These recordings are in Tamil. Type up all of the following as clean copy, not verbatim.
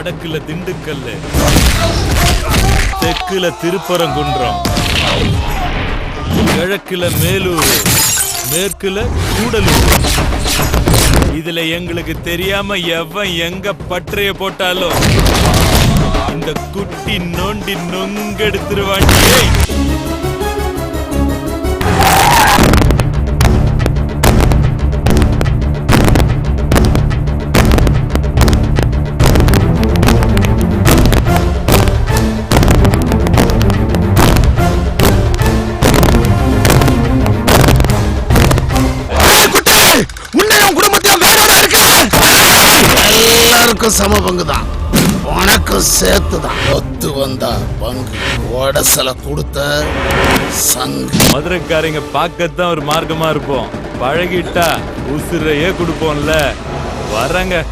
வடக்குல திண்டுக்கல், தெற்குல திருப்பரங்குன்றம், கிழக்குல மேலூர், மேற்குல கூடலூர். இதுல எங்களுக்கு தெரியாம எவன் எங்க பற்றைய போட்டாலும் இந்த குட்டி நோண்டி நொங்கெடுத்துருவாண்டி. எல்லாருக்கும் சம பங்குதான், உனக்கும் சேர்த்துதான். ஒத்து வந்தா பங்கு, உடசல கொடுத்த சங்கு. மதுரைக்காரங்க பார்க்கத்தான் ஒரு மார்க்கமா இருப்போம், பழகிட்டா உசுரையே கொடுப்போம்ல. வரங்க.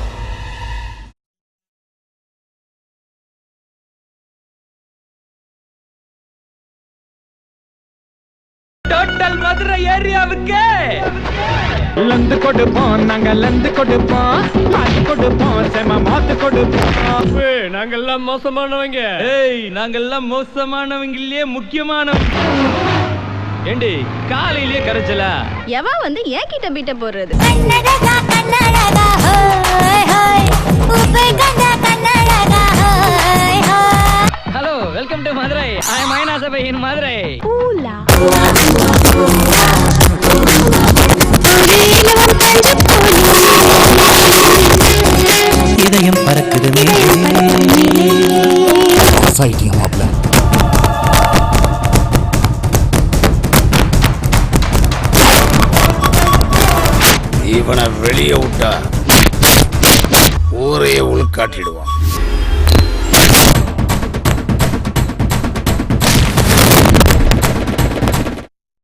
டோட்டல் மதுரை ஏரியாவுக்கு லந்து கொடுப்போம், நாங்க லந்து கொடுப்போம், பாத்து கொடுப்போம், செம மாத்து கொடுப்போம். நாங்கெல்லாம் மோசமானவங்க. ஏய், நாங்கெல்லாம் மோசமானவங்க இல்லையே, முக்கியமானவங்க. ஏண்டி காலையிலேயே கரைச்சலா? எவா வந்து ஏன் கிட்ட பீட்ட போடுறது? Hello, welcome to Madurai. I am ஐனாசபை இன் மதுரை. இதயம் பறக்குது ஃபைட்டிங் மாப்ள. இவனை வெளியே விட்டா ஊரையே உள்காட்டிடுவான்.